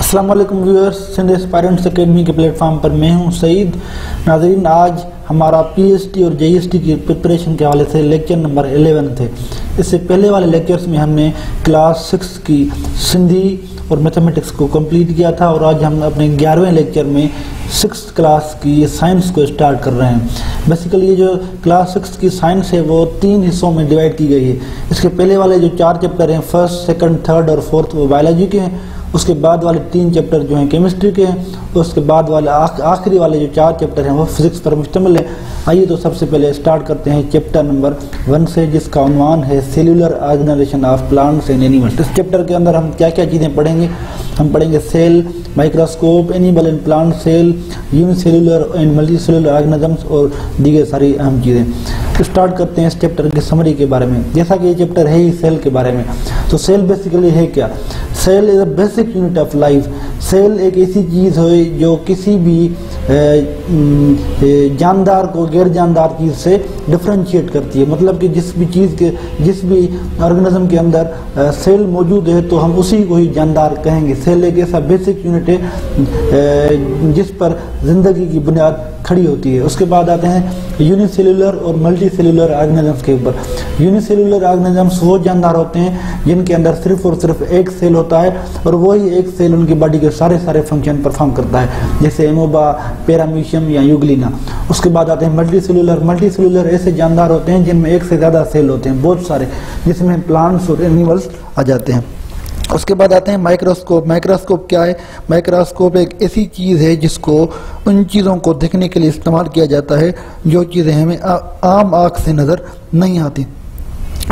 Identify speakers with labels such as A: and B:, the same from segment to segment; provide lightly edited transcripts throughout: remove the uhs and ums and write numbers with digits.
A: अस्सलाम वालेकुम viewers, Sindh aspirants academy के प्लेटफॉर्म पर मैं हूं सईद। नाज़रीन, आज हमारा पीएचडी और जेईएसटी की प्रिपरेशन के हवाले से लेक्चर नंबर 11 थे। इससे पहले वाले लेक्चर्स में हमने क्लास 6 की सिंधी और मैथमेटिक्स को कंप्लीट किया था और आज हम अपने 11वें लेक्चर में 6th क्लास की साइंस को स्टार्ट कर रहे हैं। बेसिकली ये जो क्लास 6 की साइंस है वो 3 हिस्सों में डिवाइड की गई है। इसके पहले वाले जो 4 चैप्टर हैं, फर्स्ट, सेकंड, थर्ड और फोर्थ, वो बायोलॉजी के हैं। उसके बाद वाले 3 चैप्टर जो हैं केमिस्ट्री के हैं। उसके बाद वाले आखिरी वाले जो 4 चैप्टर हैं वो फिजिक्स पर मुश्तमिल है। आइए तो सबसे पहले स्टार्ट करते हैं चैप्टर नंबर 1 से, जिसका उन्वान है cellular organization of plants and animals. इस चैप्टर के अंदर हम क्या क्या चीज़ें पढ़ेंगे? हम पढ़ेंगे cell, microscope, animal and plant cell, unicellular and multicellular organisms और दीगर सारी अहम चीज़ें। स्टार्ट करते हैं इस चैप्टर की समरी के बारे में। जैसा कि ये चैप्टर है ही सेल के बारे में, तो सेल बेसिकली है क्या? Cell is a basic unit of life. Cell एक ऐसी चीज़ है जो किसी भी जानदार को गैर जानदार चीज़ से डिफ्रेंशिएट करती है। मतलब कि जिस भी ऑर्गेनिज्म के अंदर सेल मौजूद है तो हम उसी को ही जानदार कहेंगे। सेल एक ऐसा बेसिक यूनिट है जिस पर जिंदगी की बुनियाद खड़ी होती है। उसके बाद आते हैं यूनिसेल्यूलर और मल्टी सेल्यूलर ऑर्गेनिजम्स के ऊपर। यूनिसेल्यूलर ऑर्गेनिजम्स वो जानदार होते हैं जिनके अंदर सिर्फ और सिर्फ एक सेल होता है और वही एक सेल उनकी बॉडी के सारे फंक्शन परफॉर्म करता है, जैसे एमोबा, पैरामीशियम या यूग्लिना। उसके बाद आते हैं मल्टी सेल्यूलर। मल्टी सेल्यूलर ऐसे जानदार होते हैं जिनमें एक से ज़्यादा सेल होते हैं, बहुत सारे, जिसमें प्लांट्स और एनिमल्स आ जाते हैं। उसके बाद आते हैं माइक्रोस्कोप। माइक्रोस्कोप क्या है? माइक्रोस्कोप एक ऐसी चीज़ है जिसको उन चीज़ों को देखने के लिए इस्तेमाल किया जाता है जो चीज़ें हमें आम आँख से नज़र नहीं आती।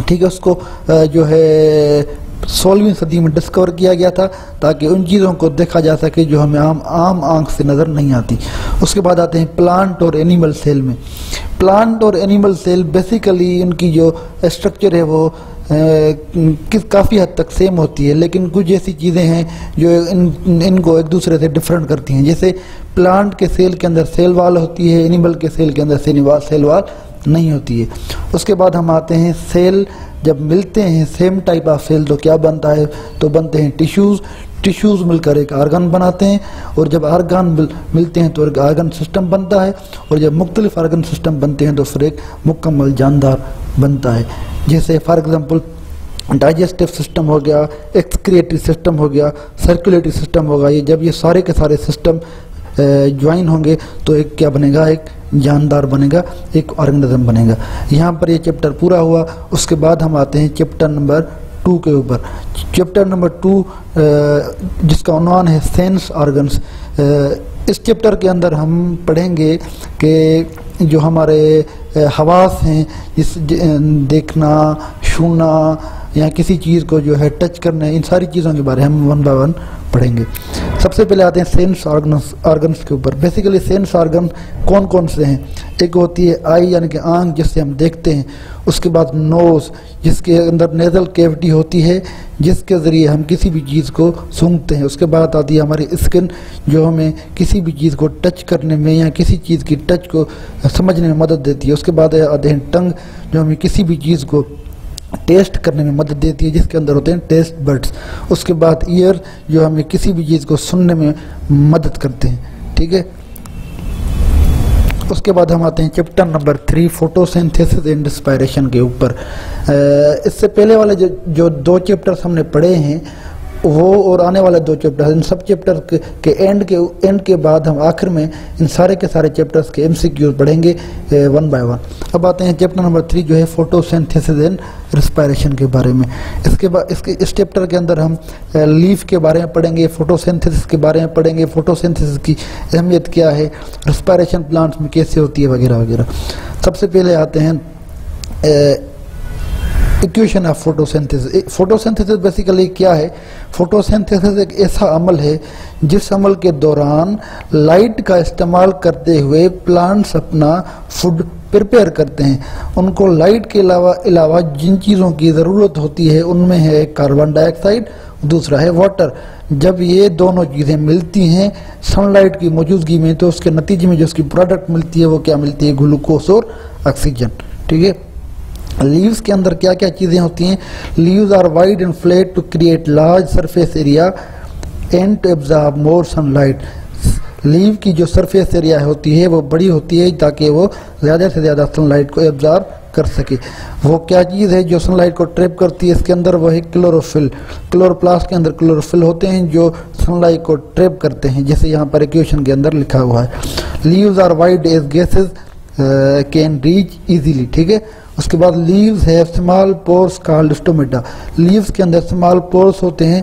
A: ठीक है, उसको जो है 16वीं सदी में डिस्कवर किया गया था ताकि उन चीज़ों को देखा जा सके जो हमें आम आँख से नज़र नहीं आती। उसके बाद आते हैं प्लांट और एनिमल सेल में। प्लांट और एनिमल सेल बेसिकली उनकी जो स्ट्रक्चर है वो काफ़ी हद तक सेम होती है, लेकिन कुछ ऐसी चीज़ें हैं जो इनको एक दूसरे से डिफरेंट करती हैं। जैसे प्लांट के सेल के अंदर सेल वाल होती है, एनिमल के सेल के अंदर सेल वाल नहीं होती है। उसके बाद हम आते हैं सेल जब मिलते हैं सेम टाइप ऑफ सेल तो क्या बनता है? तो बनते हैं टिश्यूज़ मिलकर एक आर्गन बनाते हैं, और जब आर्गन मिलते हैं तो एक आर्गन सिस्टम बनता है, और जब मुख्तलिफ आर्गन सिस्टम बनते हैं तो फिर एक मुकम्मल जानदार बनता है। जैसे फॉर एग्जांपल डाइजेस्टिव सिस्टम हो गया, एक्सक्रिएटरी सिस्टम हो गया, सर्कुलेटरी सिस्टम होगा। ये जब ये सारे के सारे सिस्टम ज्वाइन होंगे तो एक क्या बनेगा? एक जानदार बनेगा, एक ऑर्गेनिज्म बनेगा। यहाँ पर ये चैप्टर पूरा हुआ। उसके बाद हम आते हैं चैप्टर नंबर 2 के ऊपर। चैप्टर नंबर 2 जिसका उन्वान है सेंस ऑर्गन्स। इस चैप्टर के अंदर हम पढ़ेंगे कि जो हमारे हवास हैं, इस देखना, छूना या किसी चीज़ को जो है टच करना, इन सारी चीज़ों के बारे में हम 1 बाय 1 पढ़ेंगे। सबसे पहले आते हैं सेंस ऑर्गन्स के ऊपर। बेसिकली सेंस ऑर्गन कौन कौन से हैं? एक होती है आई यानी कि आँख, जिससे हम देखते हैं। उसके बाद नोज़, जिसके अंदर नेजल कैविटी होती है जिसके ज़रिए हम किसी भी चीज़ को सूंघते हैं। उसके बाद आती है हमारी स्किन, जो हमें किसी भी चीज़ को टच करने में या किसी चीज़ की टच को समझने में मदद देती है। उसके बाद आते हैं टंग, जो हमें किसी भी चीज़ को टेस्ट करने में मदद देती है, जिसके अंदर होते हैं टेस्ट बड्स। उसके बाद ईयर, जो हमें किसी भी चीज़ को सुनने में मदद करते हैं। ठीक है, उसके बाद हम आते हैं chapter number 3 photosynthesis and respiration के ऊपर। इससे पहले वाले जो 2 चैप्टर्स हमने पढ़े हैं वो और आने वाले 2 चैप्टर, इन सब चैप्टर के एंड के बाद हम आखिर में इन सारे के सारे चैप्टर्स के MCQ पढ़ेंगे 1 बाय 1। अब आते हैं चैप्टर नंबर 3 जो है फोटोसिंथेसिस एंड रेस्पिरेशन के बारे में। इसके बाद इस चैप्टर के अंदर हम लीफ के बारे में पढ़ेंगे, फोटोसिंथेसिस के बारे में पढ़ेंगे, फोटोसिंथेसिस की अहमियत क्या है, रेस्पिरेशन प्लांट्स में कैसे होती है, वगैरह वगैरह। सबसे पहले आते हैं equation of photosynthesis. Photosynthesis basically क्या है? फोटोसिंथेसिस एक ऐसा अमल है जिस अमल के दौरान लाइट का इस्तेमाल करते हुए प्लांट्स अपना फूड प्रिपेयर करते हैं। उनको लाइट के अलावा जिन चीज़ों की ज़रूरत होती है उनमें है कार्बन डाइऑक्साइड, दूसरा है वाटर। जब ये दोनों चीज़ें मिलती हैं सनलाइट की मौजूदगी में तो उसके नतीजे में जो उसकी प्रोडक्ट मिलती है वो क्या मिलती है? ग्लूकोज और ऑक्सीजन। ठीक है, लीव्स के अंदर क्या क्या चीज़ें होती हैं? Leaves are wide and flat to create large surface area and to absorb more sunlight. Leave की जो सरफेस एरिया होती है वो बड़ी होती है ताकि वो ज़्यादा से ज़्यादा सनलाइट को एब्जॉर्ब कर सके। वो क्या चीज़ है जो सनलाइट को ट्रैप करती है इसके अंदर, वो है क्लोरोफिल। क्लोरोप्लास्ट के अंदर क्लोरोफिल होते हैं जो सनलाइट को ट्रैप करते हैं, जैसे यहाँ पर इक्वेशन के अंदर लिखा हुआ है। Leaves are wide as gases can reach easily, ठीक है। उसके बाद लीव्स है small pores called stomata. Leaves के अंदर स्मॉल पोर्स होते हैं,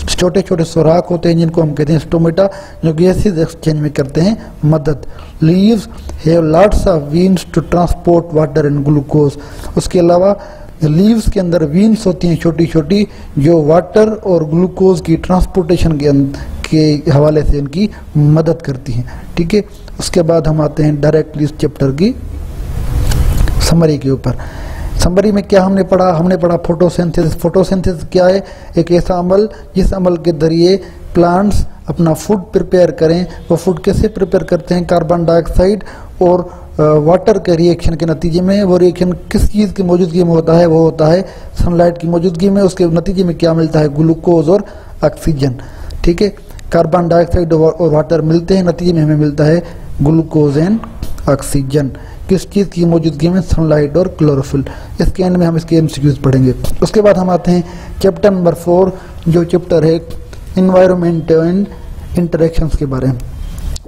A: छोटे छोटे सुराख होते हैं जिनको हम कहते हैं स्टोमेटा, जो गैसेज एक्सचेंज में करते हैं मदद। Leaves have lots of veins to transport water and glucose. उसके अलावा लीव्स के अंदर वीन्स होती हैं छोटी छोटी, जो वाटर और ग्लूकोज की ट्रांसपोर्टेशन के हवाले से इनकी मदद करती हैं, ठीक है। उसके बाद हम आते हैं डायरेक्टली इस चैप्टर की समरी के ऊपर। समरी में क्या हमने पढ़ा? हमने पढ़ा फोटोसिंथेसिस। फोटोसिंथेसिस क्या है? एक ऐसा अमल जिस अमल के जरिए प्लांट्स अपना फूड प्रिपेयर करें। वो फूड कैसे प्रिपेयर करते हैं? कार्बन डाइऑक्साइड और वाटर के रिएक्शन के नतीजे में। वो रिएक्शन किस चीज़ की मौजूदगी में होता है? वो होता है सनलाइट की मौजूदगी में। उसके नतीजे में क्या मिलता है? ग्लूकोज और ऑक्सीजन, ठीक है। कार्बन डाइऑक्साइड और वाटर मिलते हैं, नतीजे में हमें मिलता है ग्लूकोज एंड ऑक्सीजन। किस चीज़ की मौजूदगी में? सनलाइट और क्लोरोफिल। इसके एंड में हम इसके एमसीक्यूज पढ़ेंगे। उसके बाद हम आते हैं चैप्टर नंबर 4, जो चैप्टर है इन्वायरमेंट एंड इंटरेक्शंस के बारे में।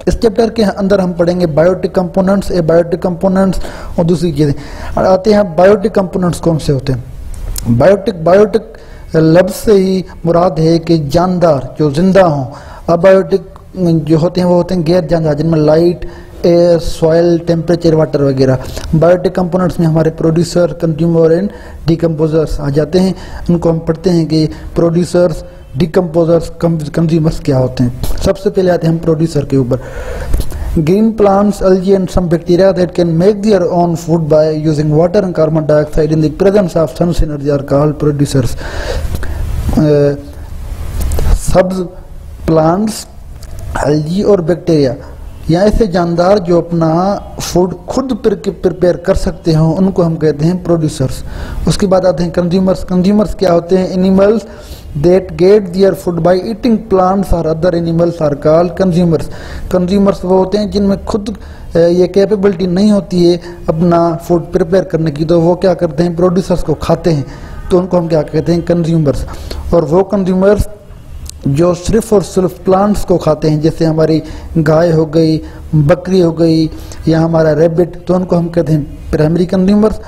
A: इस चैप्टर के अंदर हम पढ़ेंगे बायोटिक कंपोनेंट्स, एबायोटिक कंपोनेंट्स और दूसरी चीज़ें। आते हैं बायोटिक कंपोनेंट्स कौन से होते हैं। बायोटिक लफ्ज़ से ही मुराद है कि जानदार जो जिंदा हों। अबायोटिक जो होते हैं वो होते हैं गैर जानदार, जिनमें light, air, soil, temperature, water वगैरह। बायोटिक कंपोनेंट्स में हमारे प्रोड्यूसर, कंज्यूमर एंड डिकम्पोजर्स आ जाते हैं। उनको हम पढ़ते हैं कि प्रोड्यूसर्स, डिकम्पोजर्स, कंज्यूमर्स क्या होते हैं। सबसे पहले आते हैं हम प्रोड्यूसर के ऊपर। Green plants, algae and some bacteria that can make their own food by using water and carbon dioxide in the presence of sun's energy are called producers. सब्ज प्लांट्स, algae और बैक्टीरिया या ऐसे जानदार जो अपना food खुद prepare कर सकते हो, उनको हम कहते हैं प्रोड्यूसर्स। उसके बाद आते हैं कंज्यूमर्स। कंज्यूमर्स क्या होते हैं? Animals that get their food by eating plants or other animals are called consumers. Consumers वो होते हैं जिनमें खुद ये कैपेबिलिटी नहीं होती है अपना फूड प्रिपेयर करने की, तो वो क्या करते हैं? प्रोड्यूसर्स को खाते हैं, तो उनको हम क्या कहते हैं? कंज्यूमर्स। और वो कंज्यूमर्स जो सिर्फ और सिर्फ प्लांट्स को खाते हैं, जैसे हमारी गाय हो गई, बकरी हो गई या हमारा रैबिट, तो उनको हम कहते हैं प्राइमरी कंज्यूमर्स।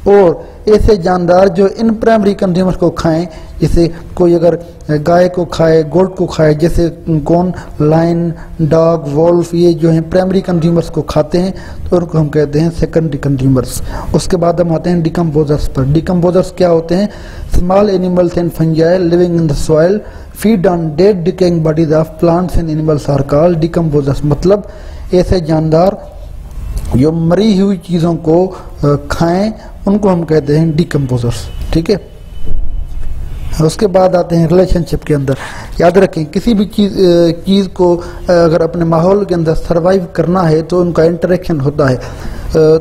A: और ऐसे जानदार जो इन प्राइमरी कंज्यूमर्स को खाएं, जैसे कोई अगर गाय को खाए, गोट को खाए, जैसे कौन, लाइन, डॉग, वोल्फ, ये जो हैं प्राइमरी कंज्यूमर्स को खाते हैं, तो उनको हम कहते हैं सेकेंडरी कंज्यूमर्स। उसके बाद हम आते हैं डिकम्पोजर्स पर। डिकम्पोजर्स क्या होते हैं? Small animals and fungi living in the soil feed on dead decaying bodies of plants and animals are called decomposers. मतलब ऐसे जानदार जो मरी हुई चीज़ों को खाएं, उनको हम कहते हैं डिकम्पोजर्स, ठीक है। उसके बाद आते हैं रिलेशनशिप के अंदर। याद रखें, किसी भी चीज़ को अगर अपने माहौल के अंदर सरवाइव करना है तो उनका इंटरेक्शन होता है।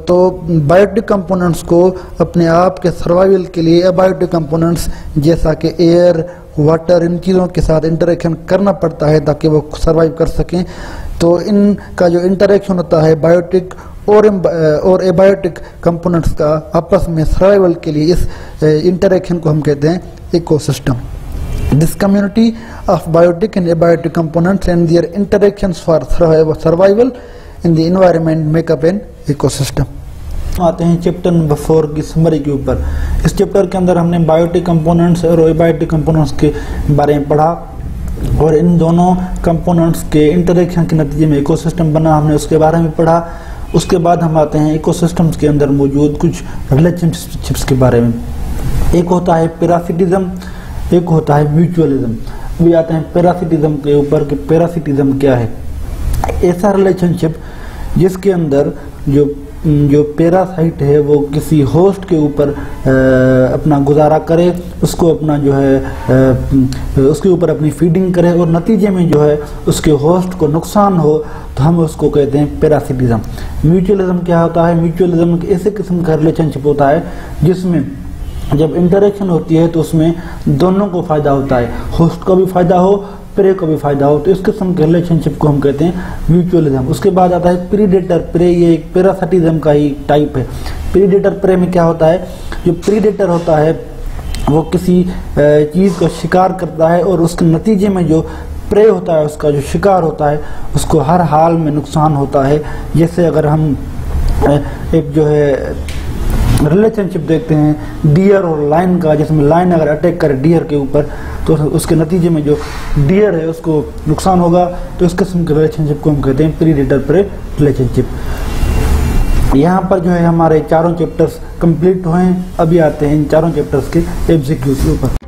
A: तो बायोटिक कंपोनेंट्स को अपने आप के सर्वाइवल के लिए अबायोटिक कंपोनेंट्स जैसा कि एयर, वाटर, इन चीज़ों के साथ इंटरेक्शन करना पड़ता है ताकि वो सर्वाइव कर सकें। तो इनका जो इंटरेक्शन होता है बायोटिक और एबायोटिक कंपोनेंट्स का आपस में सर्वाइवल के लिए, इस इंटरेक्शन को हम कहते हैं ecosystem. This community of biotic and abiotic components and their interactions for survival in the environment make up an ecosystem. आते हैं चैप्टर नंबर 4 की समरी के ऊपर। इस चैप्टर के अंदर हमने बायोटिक कंपोनेंट्स और एबायोटिक कंपोनेंट्स के बारे में पढ़ा और इन दोनों कंपोनेंट्स के इंटरेक्शन के नतीजे में इकोसिस्टम बना, हमने उसके बारे में पढ़ा। उसके बाद हम आते हैं इकोसिस्टम्स के अंदर मौजूद कुछ रिलेशनशिप्स के बारे में। एक होता है पैरासिटिज्म, एक होता है म्यूचुअलिज्म। अभी आते हैं पैरासिटिज्म के ऊपर कि पैरासिटिज्म क्या है। ऐसा रिलेशनशिप जिसके अंदर जो पैरासाइट है वो किसी होस्ट के ऊपर अपना गुजारा करे, उसको अपना जो है उसके ऊपर अपनी फीडिंग करे और नतीजे में जो है उसके होस्ट को नुकसान हो, तो हम उसको कहते हैं पैरासिटिज्म। म्यूचुअलिज्म क्या होता है? म्यूचुअलिज्म ऐसे किस्म का रिलेशनशिप होता है जिसमें जब इंटरेक्शन होती है तो उसमें दोनों को फायदा होता है, होस्ट को भी फायदा हो प्रे को भी फायदा हो। तो इस किस्म के रिलेशनशिप को हम कहते हैं म्यूचुअलिज्म। उसके बाद आता है प्रीडेटर प्रे, ये एक पैरासिटिज्म का ही टाइप है। प्रीडेटर प्रे में क्या होता है, जो प्रीडेटर होता है वो किसी चीज़ को शिकार करता है और उसके नतीजे में जो प्रे होता है, उसका जो शिकार होता है, उसको हर हाल में नुकसान होता है। जैसे अगर हम एक जो है रिलेशनशिप देखते हैं डियर और लायन का, जिसमें लायन अगर अटैक करे डियर के ऊपर तो उसके नतीजे में जो डियर है उसको नुकसान होगा। तो इस किस्म के रिलेशनशिप को हम कहते हैं प्रीडेटर प्रे रिलेशनशिप। यहाँ पर जो है हमारे चारों चैप्टर्स कंप्लीट हुए हैं। अभी आते हैं इन चारों चैप्टर्स के एमसीक्यू के ऊपर।